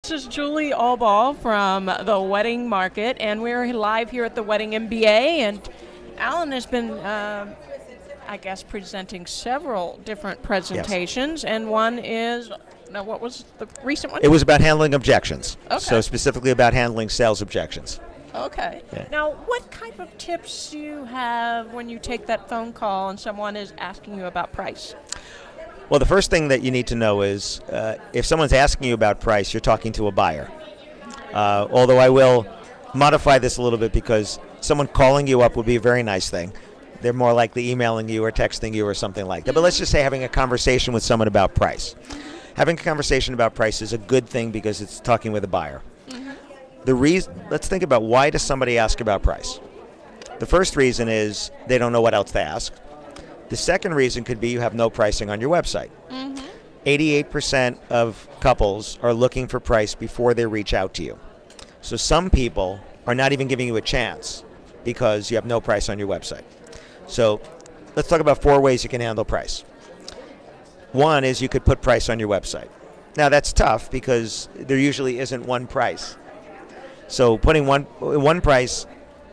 This is Julie Allball from the Wedding Market, and we're live here at the Wedding MBA. And Alan has been, presenting several different presentations, and one is, now what was the recent one? It was about handling objections. Okay. So specifically about handling sales objections. Okay. Yeah. Now, what type of tips do you have when you take that phone call and someone is asking you about price? Well, the first thing that you need to know is if someone's asking you about price, you're talking to a buyer. Although I will modify this a little bit because someone calling you up would be a very nice thing. They're more likely emailing you or texting you or something like that. But let's just say having a conversation with someone about price. Having a conversation about price is a good thing because it's talking with a buyer. Let's think about, why does somebody ask about price? The first reason is they don't know what else to ask. The second reason could be you have no pricing on your website. 88% of couples are looking for price before they reach out to you. So some people are not even giving you a chance because you have no price on your website. So let's talk about 4 ways you can handle price. One is you could put price on your website. Now that's tough because there usually isn't one price. So putting one price,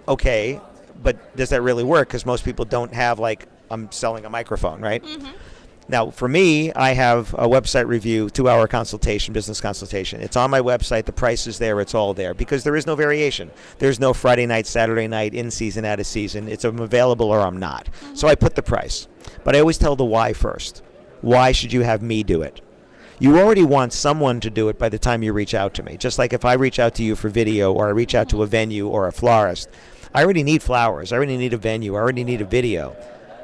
okay, but does that really work? Because most people don't have, like, I'm selling a microphone, right? Now, for me, I have a website review, 2-hour consultation, business consultation. It's on my website. The price is there. It's all there because there is no variation. There's no Friday night, Saturday night, in season, out of season. It's I'm available or I'm not. So I put the price. But I always tell the why first. Why should you have me do it? You already want someone to do it by the time you reach out to me. Just like if I reach out to you for video or I reach out to a venue or a florist, I already need flowers. I already need a venue. I already need a video.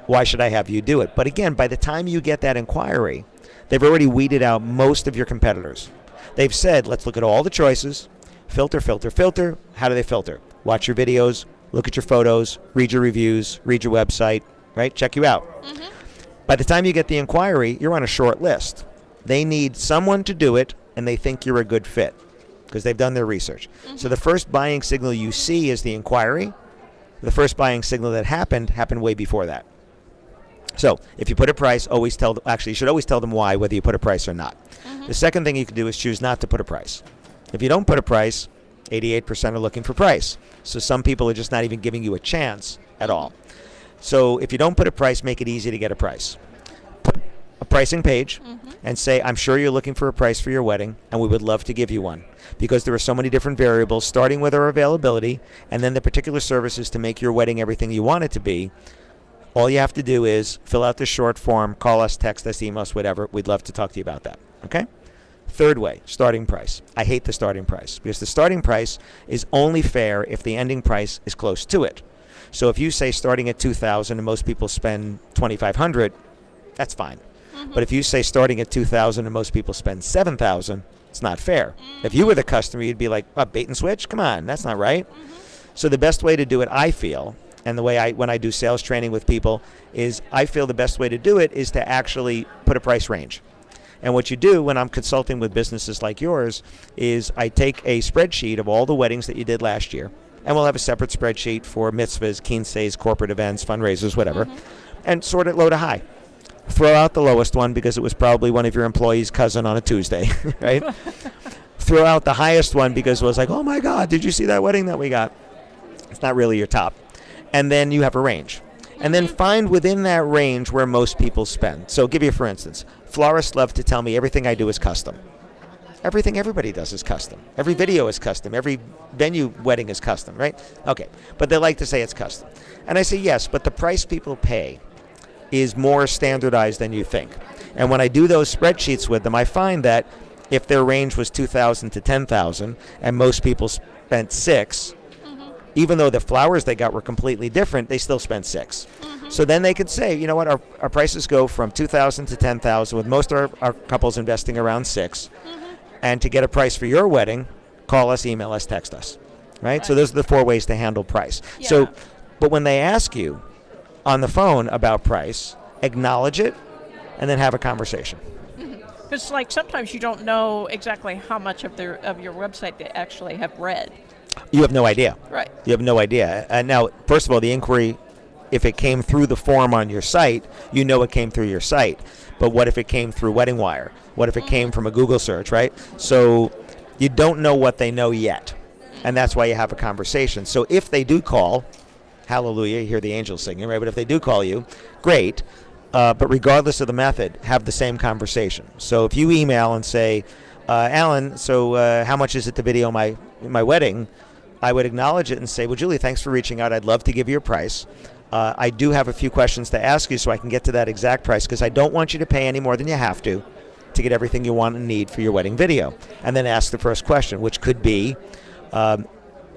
Why should I have you do it? But again, by the time you get that inquiry, they've already weeded out most of your competitors. They've said, let's look at all the choices, filter, filter, filter. How do they filter? Watch your videos, look at your photos, read your reviews, read your website, right? Check you out. By the time you get the inquiry, you're on a short list. They need someone to do it, and they think you're a good fit because they've done their research. So the first buying signal you see is the inquiry. The first buying signal that happened way before that. So if you put a price, you should always tell them why, whether you put a price or not. The second thing you can do is choose not to put a price. If you don't put a price, 88% are looking for price. So some people are just not even giving you a chance at all. So if you don't put a price, make it easy to get a price. Put a pricing page and say, I'm sure you're looking for a price for your wedding, and we would love to give you one. Because there are so many different variables, starting with our availability, and then the particular services to make your wedding everything you want it to be. All you have to do is fill out this short form, call us, text us, email us, whatever. We'd love to talk to you about that. Okay? Third way, starting price. I hate the starting price because the starting price is only fair if the ending price is close to it. So if you say starting at $2,000 and most people spend $2,500, that's fine. But if you say starting at $2,000 and most people spend $7,000, it's not fair. If you were the customer, you'd be like, what, bait and switch? Come on, that's not right. So the best way to do it, I feel, and the way when I do sales training with people, is I feel the best way to do it is to actually put a price range. And what you do when I'm consulting with businesses like yours is I take a spreadsheet of all the weddings that you did last year, and we'll have a separate spreadsheet for mitzvahs, quinces, corporate events, fundraisers, whatever, and sort it low to high. Throw out the lowest one because it was probably one of your employees' cousin on a Tuesday, right? Throw out the highest one because it was like, oh my God, did you see that wedding that we got? It's not really your top. And then you have a range. And then find within that range where most people spend. So give you, for instance, florists love to tell me everything I do is custom. Everything everybody does is custom. Every video is custom. Every venue wedding is custom, right? Okay, but they like to say it's custom. And I say yes, but the price people pay is more standardized than you think. And when I do those spreadsheets with them, I find that if their range was $2,000 to $10,000 and most people spent $6,000, even though the flowers they got were completely different, they still spent $6,000. So then they could say, you know what, our prices go from $2,000 to $10,000 with most of our couples investing around $6,000. And to get a price for your wedding, call us, email us, text us, right? So those are the 4 ways to handle price. Yeah. So, but when they ask you on the phone about price, acknowledge it, and then have a conversation. Because like sometimes you don't know exactly how much of your website they actually have read. You have no idea. Right. You have no idea. And now, first of all, the inquiry, if it came through the form on your site, you know it came through your site. But what if it came through Wedding Wire? What if it came from a Google search, right? So you don't know what they know yet. And that's why you have a conversation. So if they do call, hallelujah, you hear the angels singing, right? But if they do call you, great. But regardless of the method, have the same conversation. So if you email and say, Alan, so how much is it to video my wedding? I would acknowledge it and say, well, Julie, thanks for reaching out. I'd love to give you a price. I do have a few questions to ask you so I can get to that exact price, because I don't want you to pay any more than you have to get everything you want and need for your wedding video. And then ask the first question, which could be,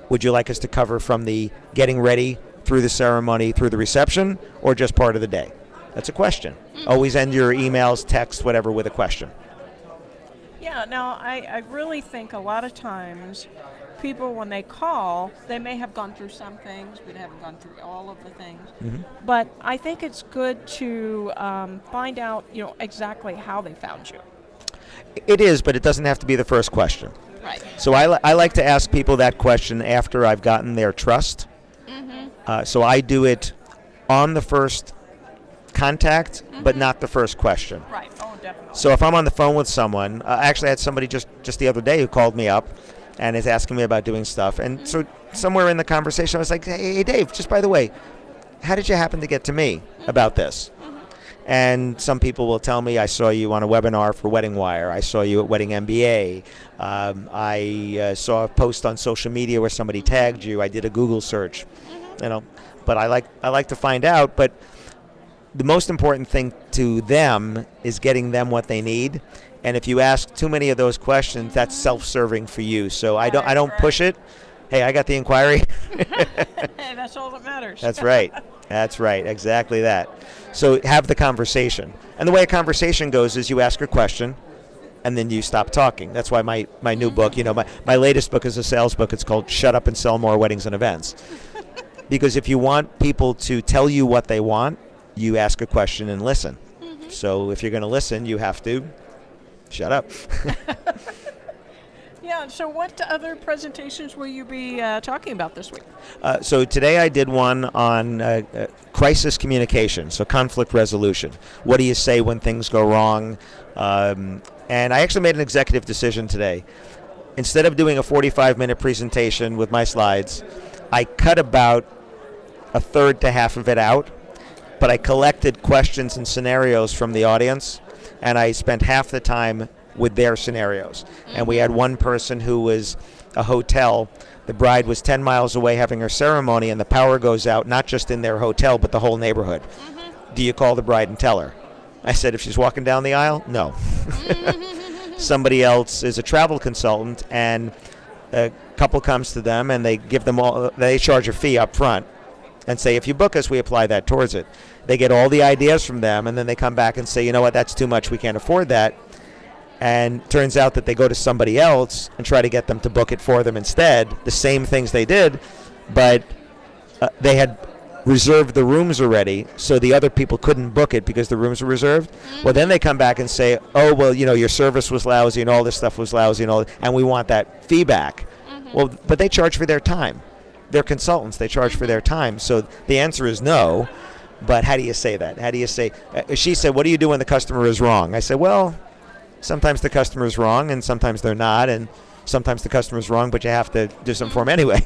would you like us to cover from the getting ready through the ceremony, through the reception, or just part of the day? That's a question. Always end your emails, text, whatever, with a question. Yeah, now I really think a lot of times people, when they call, they may have gone through some things. We haven't gone through all of the things. Mm-hmm. But I think it's good to find out, exactly how they found you. It is, but it doesn't have to be the first question. Right. So I like to ask people that question after I've gotten their trust. Mm-hmm. So I do it on the first contact, but not the first question. Right. Oh, definitely. So if I'm on the phone with someone, actually I had somebody just the other day who called me up and is asking me about doing stuff. And so somewhere in the conversation I was like, hey, Dave, just by the way, how did you happen to get to me about this? And some people will tell me, I saw you on a webinar for Wedding Wire. I saw you at Wedding MBA. I saw a post on social media where somebody tagged you. I did a Google search. But I like to find out. But the most important thing to them is getting them what they need. And if you ask too many of those questions, that's self-serving for you. So I don't push it. Hey, I got the inquiry. Hey, that's all that matters. That's right. That's right. Exactly that. So have the conversation. And the way a conversation goes is you ask a question, and then you stop talking. That's why my new book, my latest book is a sales book. It's called Shut Up and Sell More Weddings and Events. Because if you want people to tell you what they want, you ask a question and listen. Mm-hmm. So if you're going to listen, you have to shut up. Yeah, so what other presentations will you be talking about this week? So today I did one on crisis communication, so conflict resolution. What do you say when things go wrong? And I actually made an executive decision today. Instead of doing a 45-minute presentation with my slides, I cut about a third to half of it out, but I collected questions and scenarios from the audience, and I spent half the time with their scenarios. And we had one person who was a hotel. The bride was 10 miles away having her ceremony, and the power goes out, not just in their hotel, but the whole neighborhood. Mm-hmm. Do you call the bride and tell her? I said, if she's walking down the aisle, no. Somebody else is a travel consultant, and a couple comes to them, and they give them they charge a fee up front and say, if you book us, we apply that towards it. They get all the ideas from them, and then they come back and say, you know what, that's too much, we can't afford that. And turns out that they go to somebody else and try to get them to book it for them instead, the same things they did, but they had reserved the rooms already, so the other people couldn't book it because the rooms were reserved. Mm-hmm. Well, then they come back and say, oh, well, your service was lousy and all this stuff was lousy and we want that fee back. Mm-hmm. Well, but they charge for their time. They're consultants. They charge for their time. So the answer is no, but how do you say that? How do you say, she said, what do you do when the customer is wrong? I said, well, sometimes the customer is wrong, and sometimes they're not, and sometimes the customer is wrong, but you have to do something for them anyway.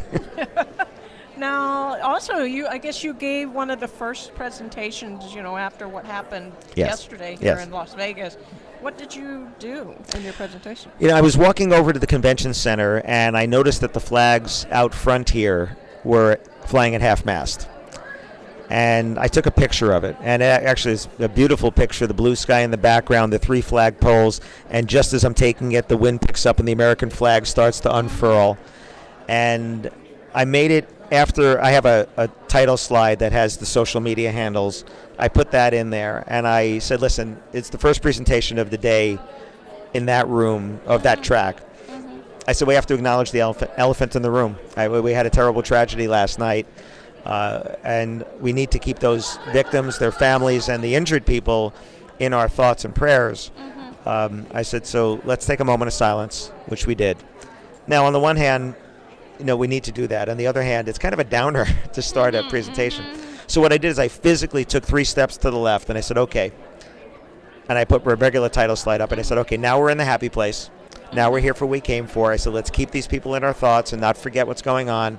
Now, also, I guess you gave one of the first presentations, after what happened yesterday here in Las Vegas. What did you do in your presentation? I was walking over to the convention center, and I noticed that the flags out front here were flying at half-mast. And I took a picture of it, and it actually is a beautiful picture, the blue sky in the background, the 3 flag poles, and just as I'm taking it, the wind picks up and the American flag starts to unfurl. And I made it after I have a title slide that has the social media handles. I put that in there, and I said, listen, it's the first presentation of the day in that room, of that track. Mm-hmm. I said, we have to acknowledge the elephant in the room. We had a terrible tragedy last night. And we need to keep those victims, their families, and the injured people in our thoughts and prayers. Mm-hmm. I said, so let's take a moment of silence, which we did. Now, on the one hand, we need to do that. On the other hand, it's kind of a downer to start a presentation. Mm-hmm. So what I did is I physically took 3 steps to the left, and I said, okay. And I put a regular title slide up, and I said, okay, now we're in the happy place. Now we're here for what we came for. I said, let's keep these people in our thoughts and not forget what's going on.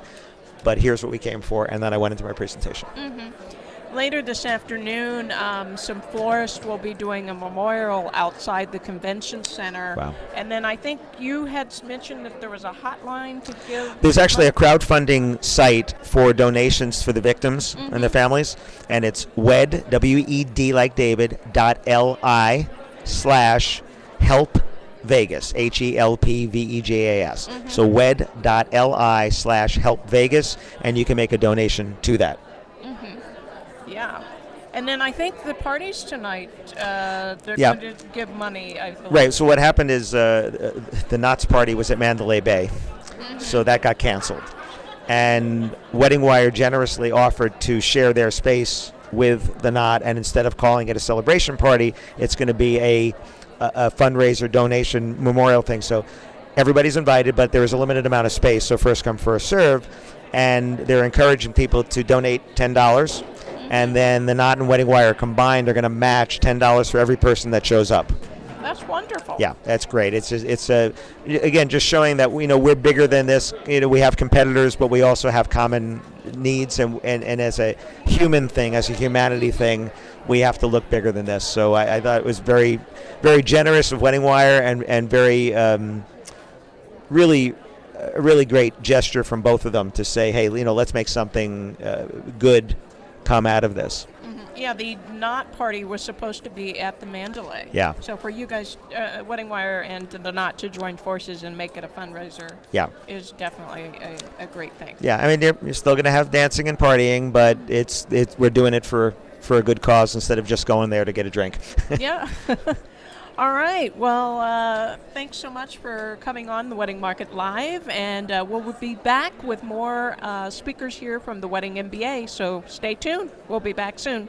But here's what we came for, and then I went into my presentation. Later this afternoon, some florists will be doing a memorial outside the convention center. Wow. And then I think you had mentioned that there was a hotline to give. There's actually a crowdfunding site for donations for the victims and their families, and it's WED, W-E-D like David, .li/help Vegas, HELPVEGAS. So wed.li/help Vegas, and you can make a donation to that. Yeah. And then I think the parties tonight, they're going to give money, I believe. Right. So what happened is the Knots party was at Mandalay Bay, so that got canceled. And Wedding Wire generously offered to share their space with the Knot, and instead of calling it a celebration party, it's going to be a fundraiser, donation, memorial thing. So everybody's invited, but there is a limited amount of space, so first come, first serve. And they're encouraging people to donate $10. And then the Knot and Wedding Wire combined are going to match $10 for every person that shows up. That's wonderful. Yeah, that's great. It's again just showing that we're bigger than this. We have competitors, but we also have common needs, and as a human thing, as a humanity thing, we have to look bigger than this. So I thought it was very, very generous of Wedding Wire, and very really a really great gesture from both of them to say, hey, let's make something good come out of this. Yeah, the Knot party was supposed to be at the Mandalay. Yeah. So for you guys, Wedding Wire and the Knot to join forces and make it a fundraiser is definitely a great thing. Yeah, I mean, you're still going to have dancing and partying, but we're doing it for a good cause instead of just going there to get a drink. Yeah. All right. Well, thanks so much for coming on the Wedding Market Live, and we'll be back with more speakers here from the Wedding MBA, so stay tuned. We'll be back soon.